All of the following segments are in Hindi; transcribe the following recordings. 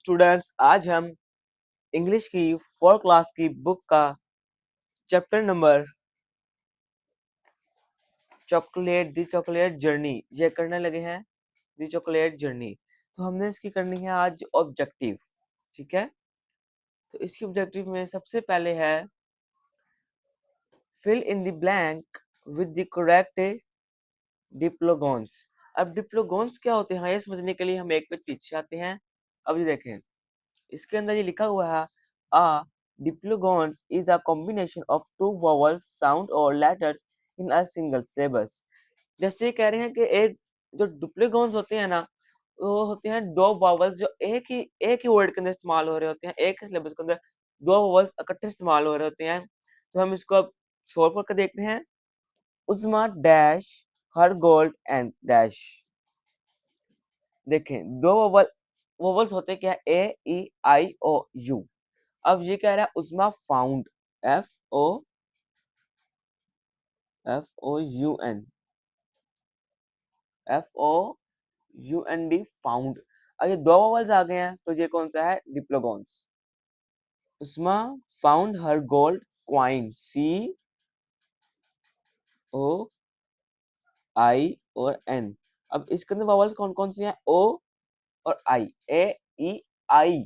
स्टूडेंट्स, आज हम इंग्लिश की 4 क्लास की बुक का चैप्टर नंबर चॉकलेट जर्नी ये करने लगे हैं। दी चॉकलेट जर्नी तो हमने इसकी करनी है आज ऑब्जेक्टिव। ठीक है, तो इसकी ऑब्जेक्टिव में सबसे पहले है fill in the blank with the correct diphthongs. अब डिप्लोगॉन्स क्या होते हैं ये समझने के लिए हम एक पेज पीछे आते हैं। अब ये देखें, इसके अंदर ये लिखा हुआ है a diplogons is a combination of two vowel sound or letters in a single syllabus। जैसे ये कह रहे हैं कि एक जो डिप्लोगॉन्स होते हैं ना, वो होते हैं दो वावल्स जो एक ही वर्ड के अंदर इस्तेमाल हो रहे होते हैं, एक ही सिलेबस के अंदर दो वावल्स इकट्ठे इस्तेमाल हो रहे होते हैं। तो हम इसको अब सॉल्व करके देखते हैं। Usma dash her gold and dash. देखें, दो वोवल्स होते क्या है, ए ई आई ओ यू। अब ये कह रहा है Usma found, F O U N, F O U N D found. अब ये दो वोवल्स आ गए हैं तो ये कौन सा है, डिप्लोगॉन्स। उस्मा फाउंड हर गोल्ड क्वाइन, सी ओ आई और एन। अब इसके अंदर वोवल्स कौन कौन सी हैं, ओ और आई, ए E I,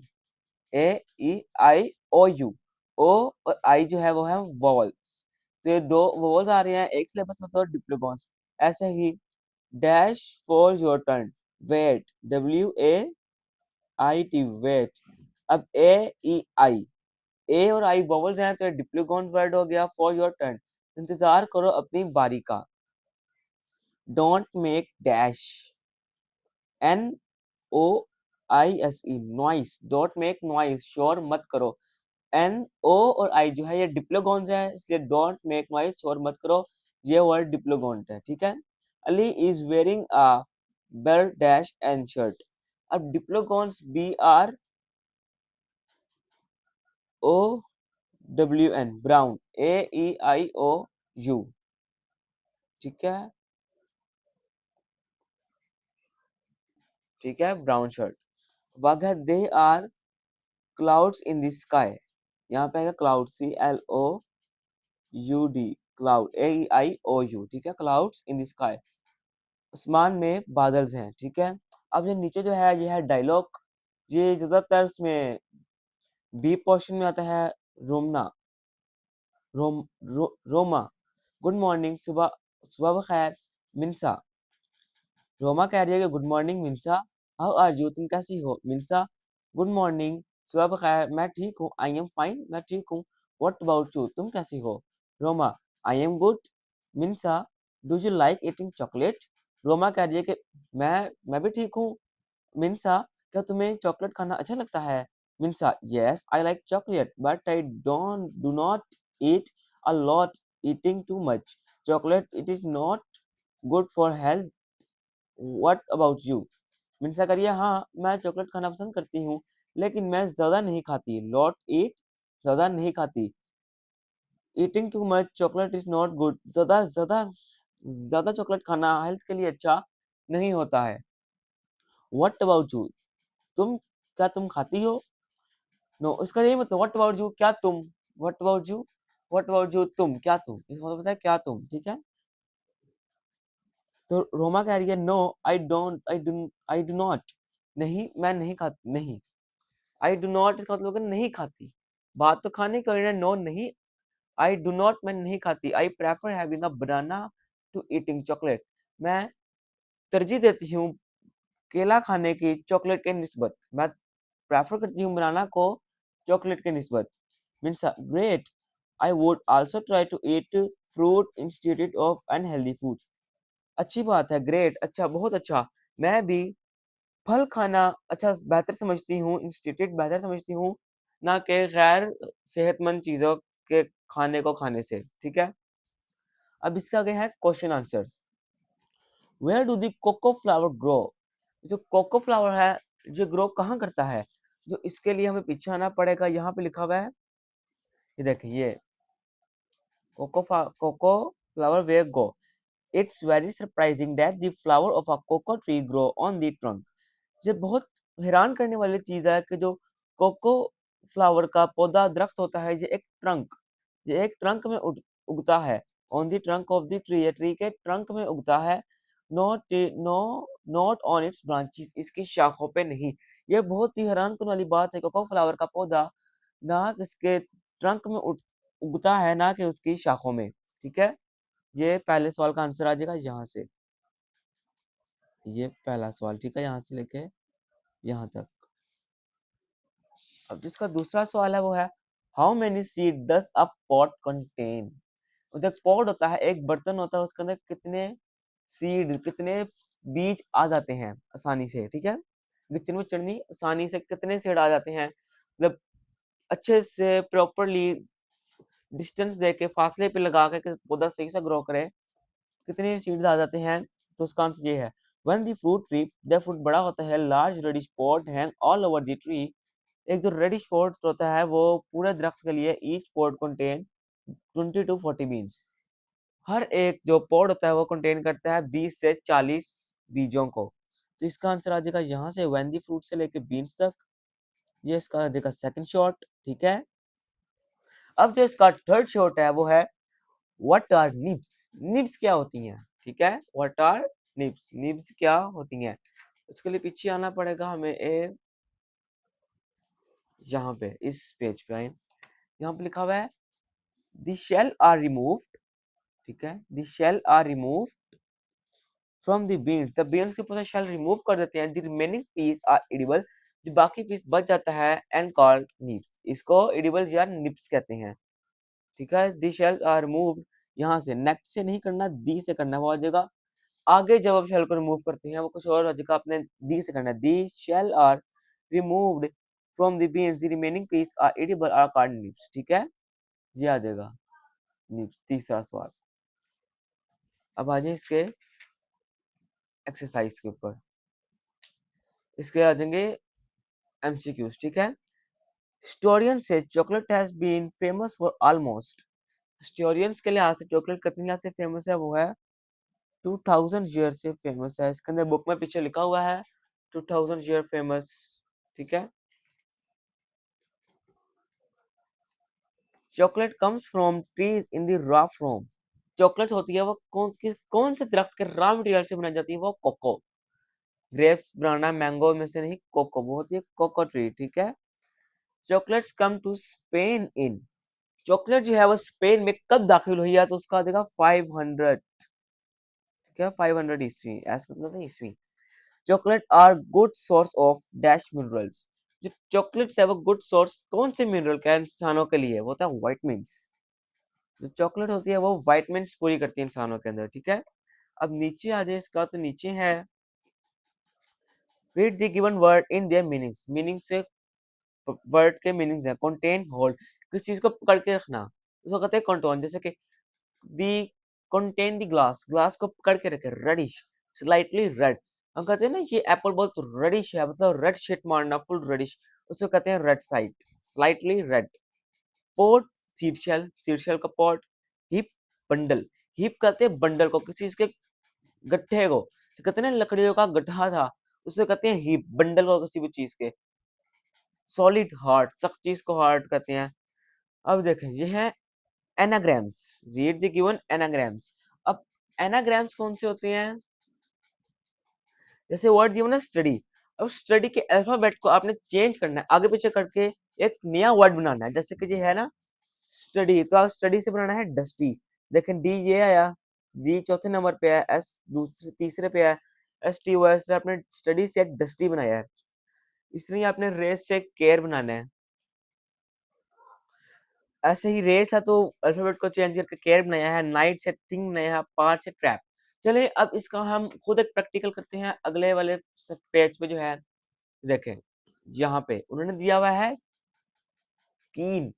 A E I O you. ओ और आई जो है वो है वोवल्स। तो ये दो वोवल्स आ रहे हैं एक सिलेबस में, तो डिप्लोगॉन्स। ऐसे ही dash for your turn, wait, W A I T, wait. अब ए ई आई, ए और आई वोवल्स हैं तो डिप्लोगॉन वर्ड हो गया। फॉर योर टर्न, इंतजार करो अपनी बारी का। Don't make dash, N O I S E, noise, don't make noise, शोर मत करो। एन ओ और आई जो है ये डिप्लोगॉन्स है, इसलिए डोंट मेक नॉइस, शोर मत करो, ये वर्ड डिप्लोगॉन्ट है। ठीक है। अली इज वेयरिंग अ बर डैश एंड शर्ट। अब diphthongs B R O W N, brown, A E I O U. ठीक है, ठीक है, ब्राउन शर्ट। वाघा they are clouds in the sky. यहाँ पे आएगा cloud, C L O U D, cloud, A E I O U. ठीक है, क्लाउड्स इन द स्काई, आसमान में बादल्स हैं। ठीक है। अब ये नीचे जो है ये है डायलॉग। ये ज्यादातर इसमें बी पोर्शन में आता है। रोमना, रोमा, गुड मॉर्निंग, सुबह सुबह बखैर मिनसा। रोमा कह रही है कि good morning Minsa, how are you, तुम कैसी हो। मिनसा, गुड मॉर्निंग, सुबह बखैर, मैं ठीक हूँ, आई एम फाइन, मैं ठीक हूँ। व्हाट अबाउट यू, तुम कैसी हो। Roma, I am good. Minsa, do you like eating chocolate. Roma कह रही है कि मैं भी ठीक हूँ। मिनसा, क्या तुम्हें चॉकलेट खाना अच्छा लगता है। Minsa, yes I like chocolate but I don't do not eat a lot, eating too much chocolate it is not good for health. What about you. Minsa करिए, हाँ मैं चॉकलेट खाना पसंद करती हूँ लेकिन मैं ज्यादा नहीं खाती। लॉट ईट, ज्यादा नहीं खाती। Eating too much chocolate is not good, ज्यादा ज्यादा ज्यादा चॉकलेट खाना हेल्थ के लिए अच्छा नहीं होता है। व्हाट अबाउट यू, तुम, क्या तुम खाती हो। नो, इसका यही मतलब व्हाट अबाउट यू, क्या तुम। What about you, what about you, तुम, क्या तुम, इसका मतलब होता है क्या तुम। ठीक है। तो रोमा कह रही है no I don't, I do not, नहीं मैं नहीं खाती, नहीं। आई डू नॉट इसका मतलब है नहीं खाती, बात तो खाने की है, नो नहीं। आई डू नॉट मैं नहीं खाती। I prefer having a banana to eating chocolate, मैं तरजीह देती हूँ केला खाने की चॉकलेट के निस्बत। मैं प्रेफर करती हूँ बनाना को चॉकलेट के निस्बत। Means great, I would also try to eat fruit institute of unhealthy foods. अच्छी बात है, ग्रेट, अच्छा, बहुत अच्छा। मैं भी फल खाना अच्छा बेहतर समझती हूँ, इंस्टीट्यूट बेहतर समझती हूँ, ना कि गैर सेहतमंद चीजों के खाने को खाने से। ठीक है। अब इसका आगे है question answers. Where do the cocoa flower grow. जो कोको फ्लावर है जो ग्रो कहाँ करता है, जो इसके लिए हमें पीछे आना पड़ेगा। यहाँ पे लिखा हुआ है, ये देखिए, ये cocoa flower where go. It's very surprising that the flower of a cocoa tree grow on the trunk. ये बहुत हैरान करने वाली चीज है कि जो कोको फ्लावर का पौधा दरख्त होता है, ये एक ट्रंक में उगता है। On the trunk of the tree, ये ट्री के ट्रंक में उगता है। No not on its branches, इसकी शाखों पे नहीं। ये बहुत ही हैरान करने वाली बात है, कोको फ्लावर का पौधा ना इसके ट्रंक में उगता है, ना कि उसकी शाखों में। ठीक है, ये पहले सवाल का आंसर आ जाएगा यहाँ से। ये पहला सवाल, ठीक है, यहाँ से लेके यहाँ तक। अब जिसका दूसरा सवाल है वो है, how many seed does a pot contain. उधर पॉट होता है, एक बर्तन होता है, उसके अंदर कितने सीड, कितने बीज आ जाते हैं आसानी से। ठीक है, किचन में चढ़नी आसानी से कितने सीड आ जाते हैं, मतलब अच्छे से प्रॉपरली डिस्टेंस दे के, फासले पे लगा के पौधा सही से ग्रो करे, कितने सीड्स आ जाते हैं। तो उसका आंसर ये है, व्हेन द फ्रूट ट्री, जब फ्रूट बड़ा होता है, large reddish pot hang all over the tree, एक जो रेडिश पॉट होता है वो पूरे दरख्त के लिए, each pot contain 20 to 40 beans, हर एक जो पॉट होता है वो कंटेन करता है 20 से 40 बीजों को। तो इसका आंसर आ जाएगा यहाँ से व्हेन द फ्रूट से लेके बीन्स तक। ये इसका आ जाएगा सेकंड शॉट। ठीक है, अब जो इसका थर्ड शॉट है वो है, व्हाट आर निब्स। निब्स क्या होती हैं? ठीक है, व्हाट आर निब्स, निब्स क्या होती हैं? उसके लिए पीछे आना पड़ेगा हमें, यहाँ पे इस पेज पे आए, यहाँ पे लिखा हुआ है द शेल आर रिमूव्ड। ठीक है, the shell are removed from the beans, the beans के पूरा शेल रिमूव कर देते हैं, the remaining piece are edible, जो बाकी पीस बच जाता है, एंड कॉल्ड निब्स, इसको एडिबल या निब्स कहते हैं। ठीक है, द शेल आर रिमूव्ड, यहाँ से नेक्स्ट से नहीं करना, दी से करना, वो आ जाएगा आगे। जब आप शेल को रिमूव करते हैं वो कुछ और जगह आपने दी से करना है, the shell are removed from the beans, the remaining piece are edible are called nibs. ठीक है, ये आ जाएगा निब्स, तीसरा सवाल। अब आ जाए इसके एक्सरसाइज के ऊपर, इसके आ जाएंगे एमसीक्यूज। ठीक है, हिस्टोरियन से chocolate has been famous for almost, historians के लिहाज से चॉकलेट कितने लिहाज से फेमस है? वो है 2000 ईयर से फेमस है। इसके अंदर बुक में पीछे लिखा हुआ है 2000 ईयर फेमस। ठीक है, chocolate comes from trees in the raw form, chocolate होती है वो कौन से दरख्त के रॉ मटेरियल से बनाई जाती है? वो कोको, ग्रेप्स, बनाना, मैंगो में से नहीं, कोको, वो होती है कोको ट्री। ठीक है, chocolates come to Spain in, chocolate जो है वो स्पेन में कब दाखिल हुई है? तो उसका देगा 500। ठीक है, 500 ईस्वी, ऐसा मतलब है ईस्वी। Chocolate are good source of dash minerals, जो चॉकलेट्स है वो गुड सोर्स कौन से मिनरल का है इंसानों के लिए? वो होता है विटामिन्स, जो चॉकलेट होती है वो विटामिन्स पूरी करती है इंसानों के अंदर। ठीक है, अब नीचे आ जाए इसका, तो नीचे है read the given word in their meanings, meaning से वर्ड के मीनिंग्स है। कंटेन, होल्ड, किस चीज को पकड़ के रखना, उसको कहते हैं कंटोन। जैसे कि दी कंटेन द ग्लास, ग्लास को पकड़ के रखे, रेडिश, स्लाइटली रेड, हम कहते हैं ना ये एप्पल बहुत रेडिश है, मतलब रेड शेड मारना, फुल रेडिश, उसको कहते हैं red side, slightly red. Pot, seed shell का पॉट। हिप, बंडल, हिप कहते हैं बंडल को, किसी चीज के गट्ठे को, तो कहते हैं ना लकड़ियों का गड्ढा था, उसे कहते हैं हिप, बंडल को किसी भी चीज के। सॉलिड, हार्ट, सख्त चीज को हार्ट कहते हैं। अब देखें, ये है anagrams, read the given anagrams. अब एनाग्राम्स कौन से होते हैं? जैसे वर्ड दिया ना स्टडी, अब स्टडी के अल्फाबेट को आपने चेंज करना है, आगे पीछे करके एक नया वर्ड बनाना है। जैसे कि ये है ना स्टडी, तो आप स्टडी से बनाना है डस्टी, देखें डी ये आया, डी चौथे नंबर पे है, एस दूसरे तीसरे पे है, एस टी ओ एस, आपने स्टडी से एक डस्टी बनाया है। इसलिए आपने रेस से केयर बनाना है, ऐसे ही रेस है तो अल्फाबेट को चेंज करके केयर बनाया है, नाइट से थिंग बनाया है, पार्ट से ट्रैप। चलिए अब इसका हम खुद एक प्रैक्टिकल करते हैं अगले वाले पेज पे जो है। देखें, यहाँ पे उन्होंने दिया हुआ है कीन।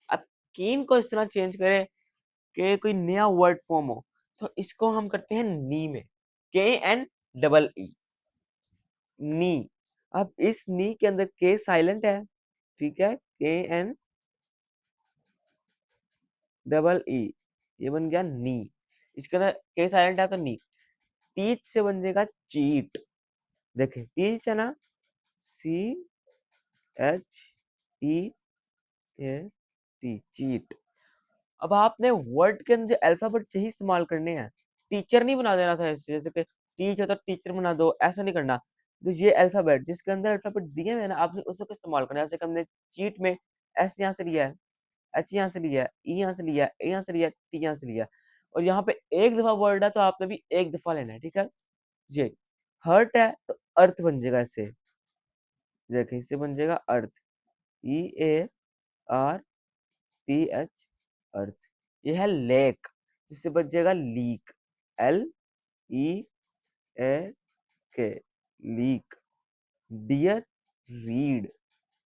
अब कीन को इस तरह चेंज करें कि कोई नया वर्ड फॉर्म हो, तो इसको हम करते हैं नी में, के एन डबल ई, नी। अब इस नी के अंदर के साइलेंट है, ठीक है, के एन डबल ई, ये बन गया नी। इसके अंदर के साइलेंट है तो नी। टीच से बन जाएगा चीट, देखें टीच है ना, CHEAT, चीट। अब आपने वर्ड के अंदर अल्फाबेट सही इस्तेमाल करने हैं, टीचर नहीं बना देना था ऐसे, जैसे कि टीच है तो टीचर बना दो, ऐसा नहीं करना। तो ये अल्फाबेट जिसके अंदर अल्फाबेट दिए हुए हैं ना, आपने उसको इस्तेमाल करना है। जैसे कि हमने चीट में एस यहाँ से लिया है, एच यहाँ से लिया है, ई यहाँ से लिया है, ए यहाँ से लिया है, टी यहाँ से लिया है, और यहाँ पे एक दफा वर्ड है तो आपने भी एक दफा लेना है, ठीक है। ये हर्ट है तो अर्थ बन जाएगा इससे, देखिए इससे बन जाएगा अर्थ, EARTH, अर्थ। ये है लेक, जिससे बच जाएगा leak, LEAK, leak. Dear, read,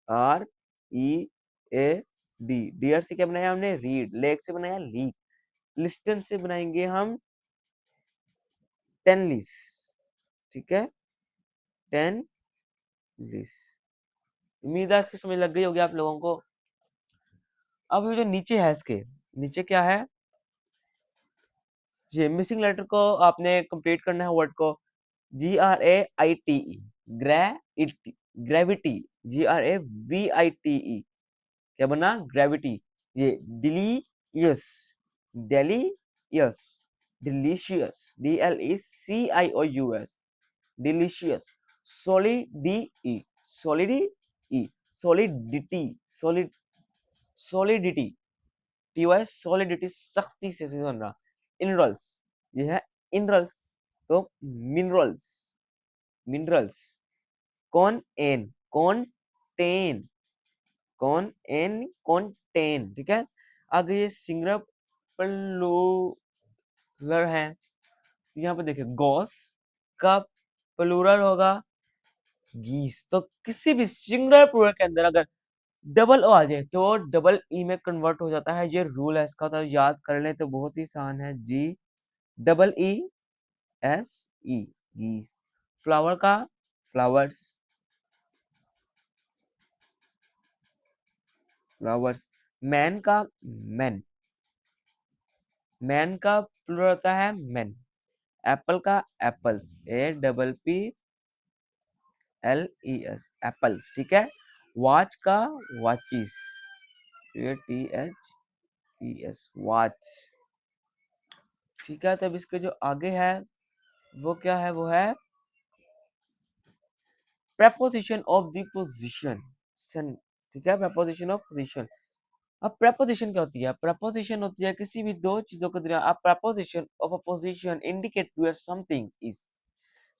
READ, dear से क्या बनाया हमने, रीड। लेक से बनाया लीक। लिस्टन से बनाएंगे हम टेनलिस, ठीक है, टेनलिस। उम्मीद है इसकी समझ लग गई होगी आप लोगों को। अब ये जो नीचे है, इसके नीचे क्या है, ये मिसिंग लेटर को आपने कंप्लीट करना है वर्ड को, GRAITE, ग्रेविटी, ग्रेविटी, GRAVITE, क्या बना, ग्रेविटी। ये delicious, delicious, delicious, DLECIOUS, delicious. सॉलिडी, सॉलिडी, सॉलिडिटी, सॉलिडिटी, TY, सॉलिडिटी, सख्ती से समझना। इनरल्स, ये है इनरल्स, तो मिनरल्स, मिनरल्स। कौन एन, कॉन्टेन, कौन एन, कॉन्टेन, ठीक है। आगे ये सिंगुलर प्लूरल है, तो यहाँ पे देखिए गॉस का प्लूरल होगा गीस। तो किसी भी सिंगुलर प्लूरल के अंदर अगर डबल ओ आ जाए तो डबल ई में कन्वर्ट हो जाता है। ये रूल है इसका, तो याद कर लें तो बहुत ही आसान है। GEESE, गीस। फ्लावर का फ्लावर्स, फ्लावर्स। मैन का मैन, मैन का प्लूरल होता है मैन। एप्पल का एप्पल्स, APPLES, एप्पल्स, ठीक है। वॉच का वॉचिस, WATCHES, वॉच, ठीक है। तब इसके जो आगे है वो क्या है, वो है preposition of the position, ठीक है, preposition of position। अब preposition क्या होती है, preposition होती है किसी भी दो चीजों के दरमियान। अब preposition of a position indicate where something is,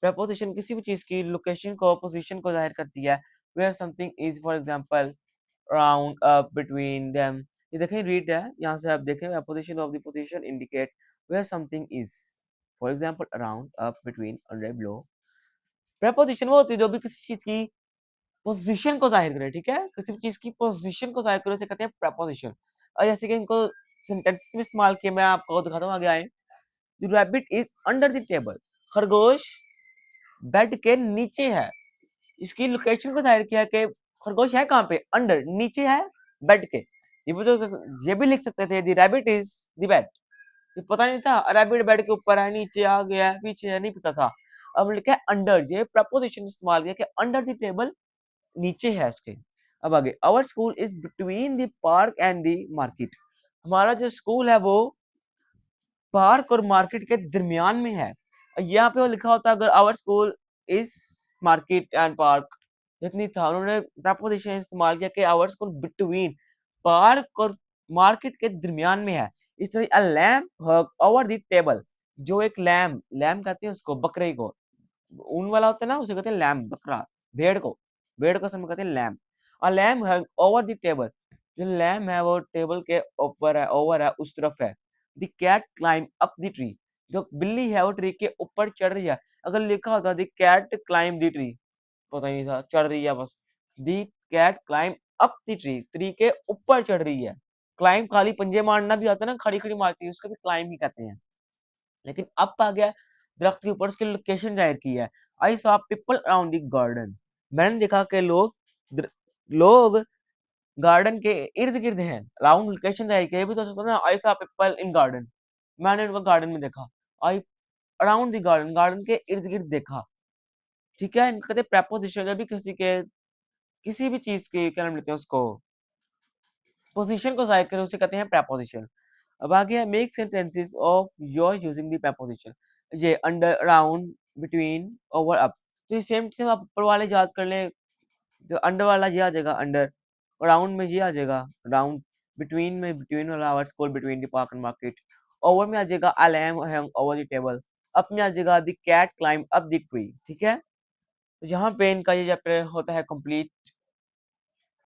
preposition किसी भी चीज की लोकेशन को, पोजीशन को जाहिर करती है। where something is, for example around, up, between them। ये देखें रीड है, यहाँ से आप देखें preposition of the position indicate where something is, for example around, up, between, under, below। preposition वो होती है जो भी किसी चीज की पोजीशन को जाहिर करे, ठीक है, किसी भी चीज की पोजीशन को जाहिर करे उसे कहते हैं preposition। और जैसे कि इनको सेंटेंस में इस्तेमाल किया, मैं आपको दिखाता हूँ, आगे आए। The rabbit is under the table, खरगोश बेड के नीचे है। इसकी लोकेशन को जाहिर किया कि खरगोश है कहाँ पे, अंडर, नीचे है बेड के। ये भी तो ये भी लिख सकते थे, the rabbit is the bed, ये पता नहीं था रैबिट बेड के ऊपर है, नीचे आ गया है, पीछे है, नहीं पता था। अब लिखा है अंडर, ये प्रपोजिशन इस्तेमाल किया कि अंडर द टेबल, नीचे है उसके। अब आगे, our school is between the park and the market, हमारा जो स्कूल है वो पार्क और मार्केट के दरमियान में है। यहाँ पे वो लिखा होता अगर our school is market and park, इतनी था, उन्होंने प्रपोजिशन इस्तेमाल किया कि आवर स्कूल बिटवीन पार्क और मार्केट के दरमियान में है। इस तरह a lamp hung over the table, जो एक लैम्प, लैम्प कहते हैं उसको, बकरे को, ऊन वाला होता है ना उसे कहते हैं लैम्प, बकरा, भेड़ को, भेड़ को समय कहते हैं लैम्प। अ लैम्प है ओवर द टेबल, जो लैम्प है वो टेबल के ऊपर है, ओवर है, उस तरफ है। The cat climb up the tree, जो बिल्ली है वो ट्री के ऊपर चढ़ रही है। अगर लिखा होता the cat climb the tree, पता ही नहीं था, चढ़ रही है बस। The cat climb up the tree, tree के ऊपर चढ़ रही है। क्लाइम खाली पंजे मारना भी आता है ना, खड़ी खड़ी मारती है, उसको भी क्लाइम ही कहते हैं। लेकिन अब आ गया दरख्त के ऊपर, उसकी लोकेशन जाहिर की है। I saw people around the garden, मैंने देखा कि लोग गार्डन के इर्द गिर्द हैं। अराउंड लोकेशन जाहिर की है, ये भी तो सोचो ना, I saw people in garden, मैंने उनको गार्डन में देखा। आई अराउंड द गार्डन, गार्डन के इर्द गिर्द देखा। ठीक है? इनको कहते हैं प्रेपोज़िशन जब भी किसी भी चीज़ की क्या नाम लेते हैं उसको, पोज़ीशन को ज़ाहिर करें उसे कहते हैं प्रेपोज़िशन। अब आ गया make sentences of your using the preposition. ये under, around, between, over, up. तो ये सेम सेम आप ऊपर वाले याद कर लें, तो अंडर वाला ये आ जाएगा अंडर, अराउंड में ये आ जाएगा राउंड, बिटवीन में बिटवीन वाला our school between the park and market, over में आ जाएगा I am hang over the table, up में आ जाएगा the cat climb up the tree. ठीक है? तो यहाँ पे इनका ये चैप्टर होता है कंप्लीट।